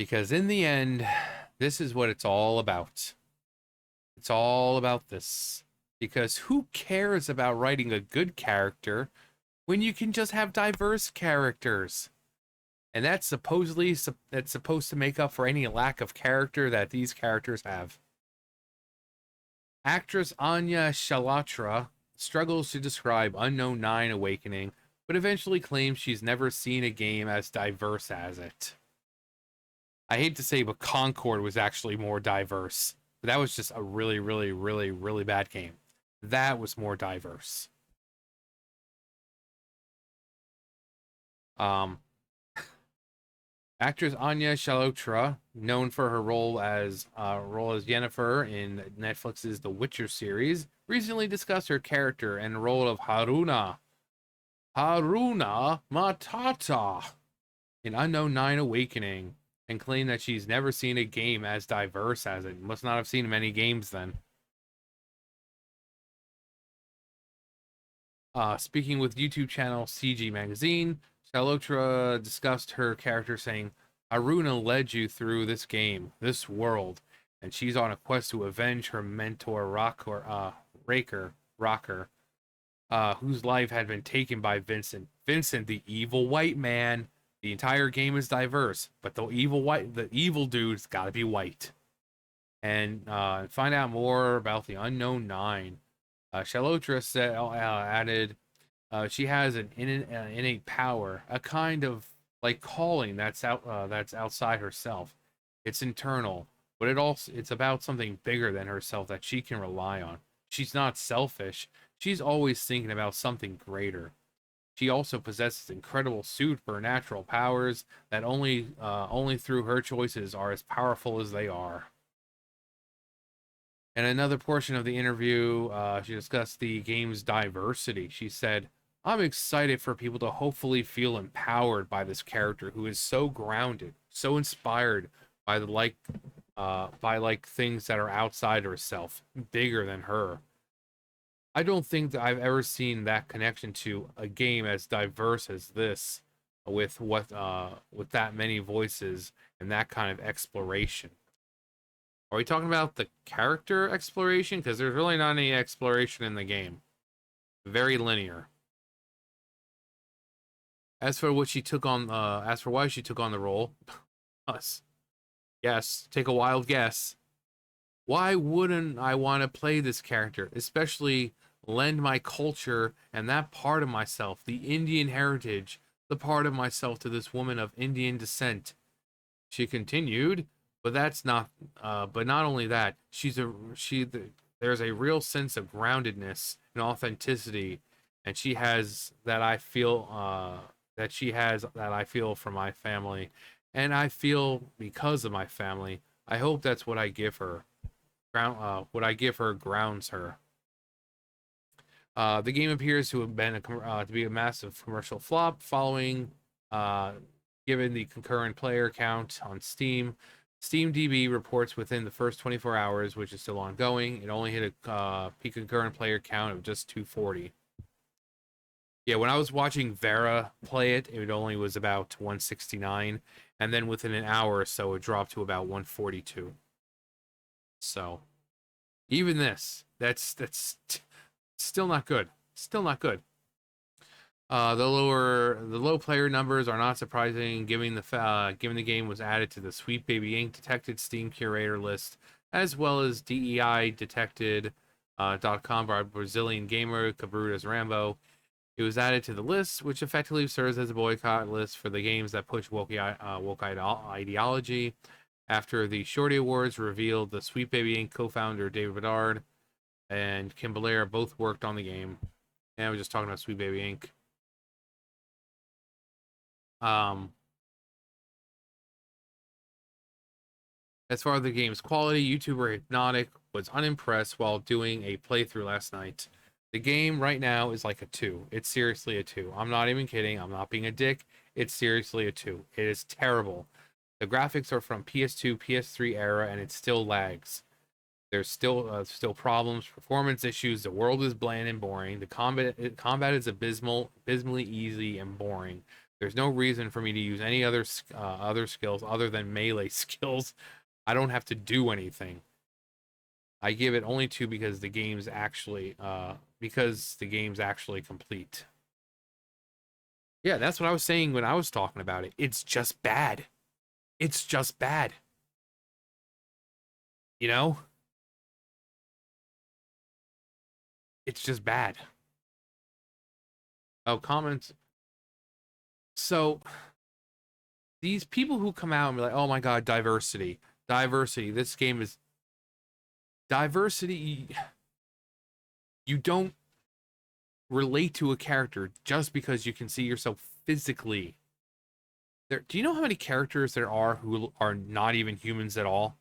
Because in the end, this is what it's all about. It's all about this. Because who cares about writing a good character when you can just have diverse characters? And that's supposed to make up for any lack of character that these characters have. Actress Anya Chalotra struggles to describe Unknown 9 Awakening, but eventually claims she's never seen a game as diverse as it. I hate to say, but Concord was actually more diverse. But that was just a really, really, really, really bad game. That was more diverse. Um, Actress Anya Chalotra, known for her role as Yennefer in Netflix's The Witcher series, recently discussed her character and role of Haruna Matata in Unknown 9 Awakening, and claimed that she's never seen a game as diverse as it. Must not have seen many games then. Speaking with YouTube channel CG Magazine, Chalotra discussed her character, saying, Aruna led you through this game, this world, and she's on a quest to avenge her mentor, Rocker, whose life had been taken by Vincent. Vincent, the evil white man. The entire game is diverse, but the evil dude's got to be white. And find out more about the Unknown Nine. Chalotra added, she has an innate power, a kind of like calling that's outside herself. It's internal, but it's about something bigger than herself that she can rely on. She's not selfish. She's always thinking about something greater. She also possesses incredible supernatural powers that only through her choices are as powerful as they are. In another portion of the interview, she discussed the game's diversity. She said, I'm excited for people to hopefully feel empowered by this character who is so grounded, so inspired by by things that are outside herself, bigger than her. I don't think that I've ever seen that connection to a game as diverse as this, with that many voices and that kind of exploration. Are we talking about the character exploration? Because there's really not any exploration in the game. Very linear. As for why she took on the role, us. Yes, take a wild guess. Why wouldn't I want to play this character, especially lend my culture and that part of myself, the Indian heritage, the part of myself to this woman of Indian descent? She continued, but that's not. But not only that, there's a real sense of groundedness and authenticity, and she has that I feel. That she has that I feel for my family, and I feel because of my family. I hope that's what I give her. What I give her grounds her. The game appears to have been to be a massive commercial flop following, uh, given the concurrent player count on Steam. SteamDB reports within the first 24 hours, which is still ongoing, it only hit a peak concurrent player count of just 240. Yeah, when I was watching Vera play it, it only was about 169, and then within an hour or so, it dropped to about 142. So even that's still not good. Still not good. The low player numbers are not surprising, given the game was added to the Sweet Baby Inc. detected Steam curator list, as well as DEI detected .com by Brazilian gamer Cabrudas Rambo. It was added to the list, which effectively serves as a boycott list for the games that push woke ideology. After the Shorty Awards revealed the Sweet Baby Inc. co-founder David Bedard and Kim Belair both worked on the game. And I was just talking about Sweet Baby Inc. Um, as far as the game's quality, YouTuber Hypnotic was unimpressed while doing a playthrough last night. The game right now is like a 2. It's seriously a 2. I'm not even kidding. I'm not being a dick. It's seriously a 2. It is terrible. The graphics are from PS2, PS3 era, and it still lags. There's still problems, performance issues. The world is bland and boring. The combat is abysmally easy and boring. There's no reason for me to use any other skills other than melee skills. I don't have to do anything. I give it only two because the game's actually complete. Yeah, that's what I was saying when I was talking about it. It's just bad. It's just bad. You know? It's just bad. Oh, comments. So these people who come out and be like, "Oh my god, diversity, diversity. This game is diversity." You don't relate to a character just because you can see yourself physically. Do you know how many characters there are who are not even humans at all,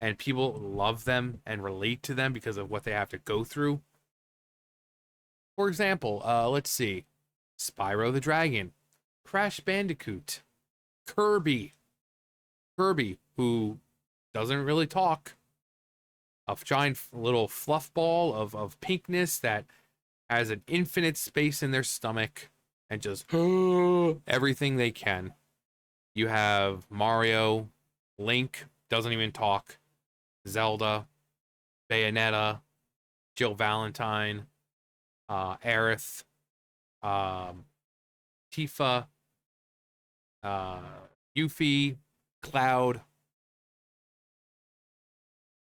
and people love them and relate to them because of what they have to go through? For example, let's see, Spyro the Dragon, Crash Bandicoot, Kirby, who doesn't really talk, a giant little fluff ball of pinkness that has an infinite space in their stomach and just everything they can. You have Mario, Link, doesn't even talk, Zelda, Bayonetta, Jill Valentine, Aerith, Tifa, Yuffie, Cloud.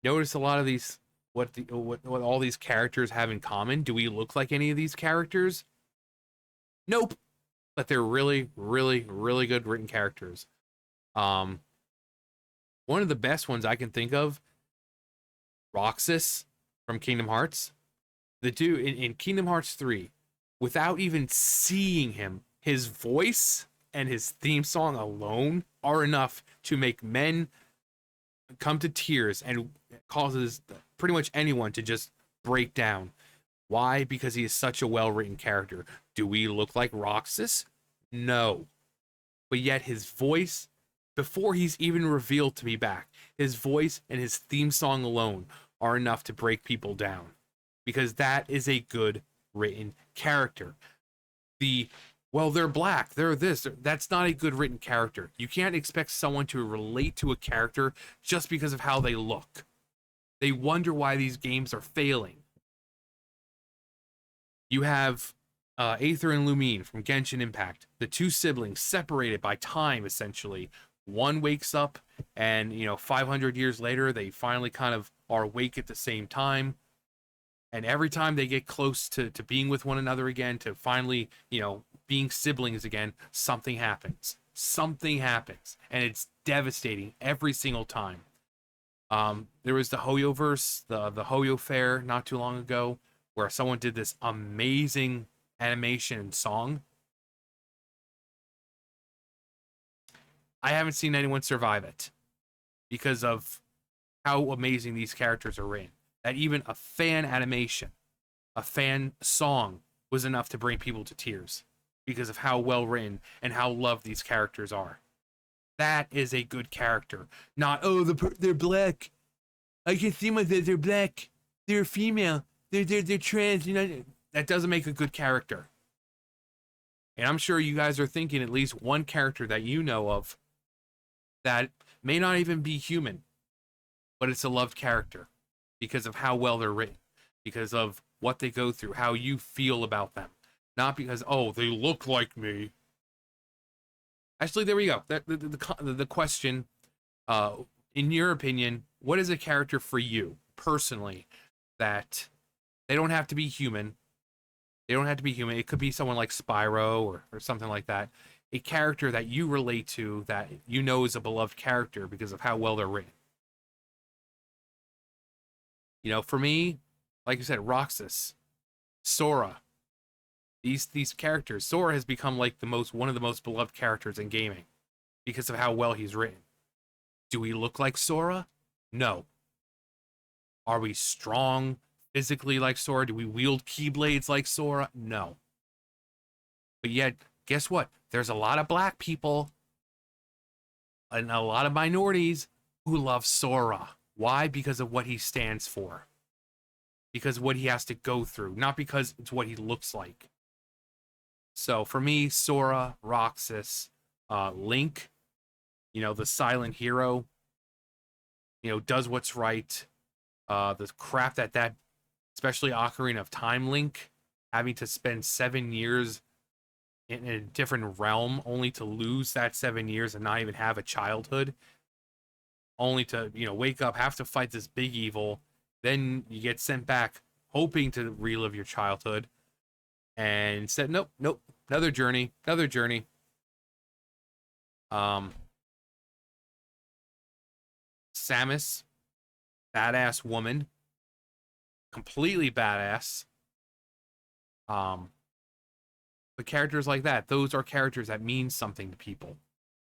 Notice a lot of these what all these characters have in common. Do we look like any of these characters? Nope. But they're really, really, really good written characters. One of the best ones I can think of, Roxas from Kingdom Hearts. The dude in Kingdom Hearts 3, without even seeing him, his voice and his theme song alone are enough to make men come to tears and causes pretty much anyone to just break down. Why? Because he is such a well-written character. Do we look like Roxas? No. But yet his voice, before he's even revealed to be back, his voice and his theme song alone are enough to break people down. Because that is a good written character. Well, they're black, they're this, that's not a good written character. You can't expect someone to relate to a character just because of how they look. They wonder why these games are failing. You have Aether and Lumine from Genshin Impact, the two siblings separated by time, essentially. One wakes up, and 500 years later, they finally kind of are awake at the same time. And every time they get close to being with one another again, to finally, being siblings again, something happens. Something happens. And it's devastating every single time. There was the Hoyoverse, the Hoyo Fair not too long ago, where someone did this amazing animation and song. I haven't seen anyone survive it because of how amazing these characters are written. That even a fan animation, a fan song was enough to bring people to tears because of how well written and how loved these characters are. That is a good character. Not, oh, they're black. I can see myself, they're black. They're female. They're trans. That doesn't make a good character. And I'm sure you guys are thinking at least one character that you know of that may not even be human, but it's a loved character because of how well they're written, because of what they go through, how you feel about them. Not because, oh, they look like me. Actually, there we go. The question, in your opinion, what is a character for you, personally, that they don't have to be human? They don't have to be human. It could be someone like Spyro or something like that. A character that you relate to, that you know is a beloved character because of how well they're written. For me, like I said, Roxas, Sora, these characters. Sora has become like one of the most beloved characters in gaming because of how well he's written. Do we look like Sora? No. Are we strong physically like Sora? Do we wield keyblades like Sora? No. But yet, guess what? There's a lot of black people and a lot of minorities who love Sora. Why? Because of what he stands for. Because of what he has to go through, not because it's what he looks like. So for me, Sora, Roxas, Link, the silent hero, does what's right. The crap that especially Ocarina of Time Link, having to spend 7 years in a different realm only to lose that 7 years and not even have a childhood, only to, wake up, have to fight this big evil, then you get sent back hoping to relive your childhood, and said, nope, nope, another journey, another journey. Samus, badass woman, completely badass. But characters like that, those are characters that mean something to people.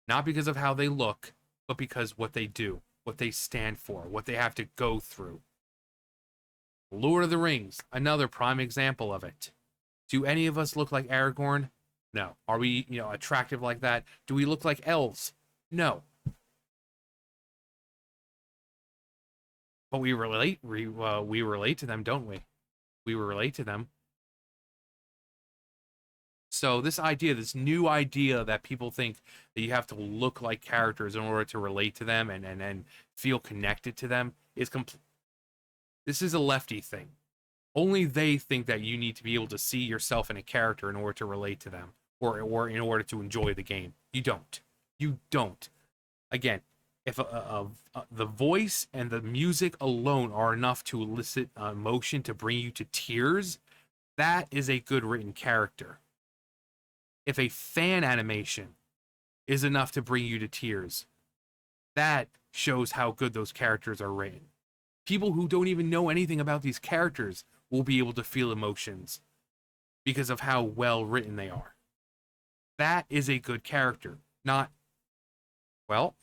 Not because of how they look, but because what they do, what they stand for, what they have to go through. Lord of the Rings, another prime example of it. Do any of us look like Aragorn? No. Are we, attractive like that? Do we look like elves? No. But we relate. We relate to them, don't we? We relate to them. So this idea, this new idea that people think that you have to look like characters in order to relate to them and feel connected to them is this is a lefty thing. Only they think that you need to be able to see yourself in a character in order to relate to them or in order to enjoy the game. You don't. You don't. Again, if the voice and the music alone are enough to elicit emotion to bring you to tears, that is a good written character. If a fan animation is enough to bring you to tears, that shows how good those characters are written. People who don't even know anything about these characters will be able to feel emotions because of how well written they are. That is a good character. Not, well,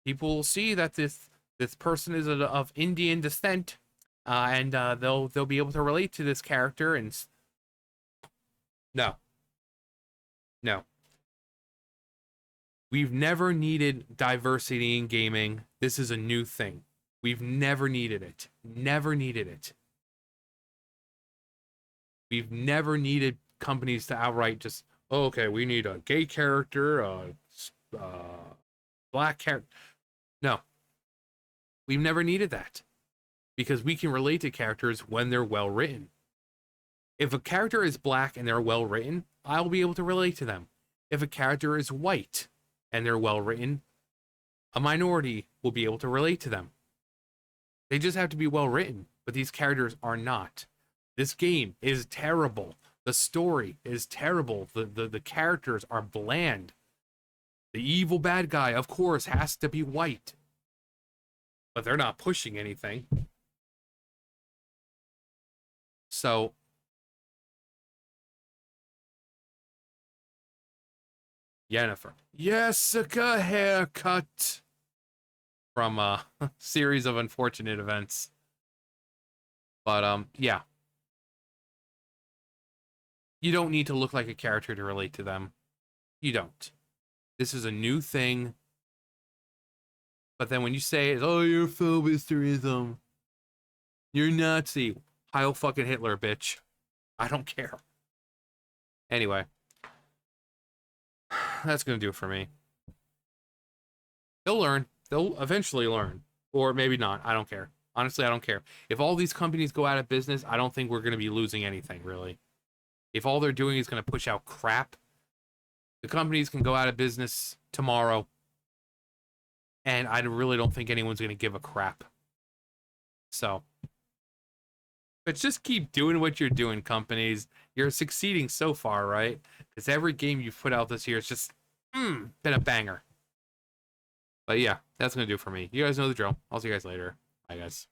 people will see that this person is of Indian descent, and they'll be able to relate to this character. And no, no, we've never needed diversity in gaming. This is a new thing. We've never needed it. Never needed it. We've never needed companies to outright just, oh, okay, we need a gay character, a black character. No. We've never needed that. Because we can relate to characters when they're well written. If a character is black and they're well written, I'll be able to relate to them. If a character is white and they're well written, a minority will be able to relate to them. They just have to be well written, but these characters are not. This game is terrible. The story is terrible. The characters are bland. The evil bad guy, of course, has to be white. But they're not pushing anything. So, Yennefer. Jessica haircut. From a series of unfortunate events. But, yeah. You don't need to look like a character to relate to them. You don't. This is a new thing. But then when you say, oh, you're phobistrism, you're Nazi, Heil fucking Hitler, bitch. I don't care. Anyway. That's going to do it for me. They'll learn. They'll eventually learn. Or maybe not. I don't care. Honestly, I don't care. If all these companies go out of business, I don't think we're going to be losing anything, really. If all they're doing is going to push out crap, the companies can go out of business tomorrow. And I really don't think anyone's going to give a crap. So. But just keep doing what you're doing, companies. You're succeeding so far, right? Because every game you've put out this year is just, been a banger. But yeah, that's going to do it for me. You guys know the drill. I'll see you guys later. Bye, guys.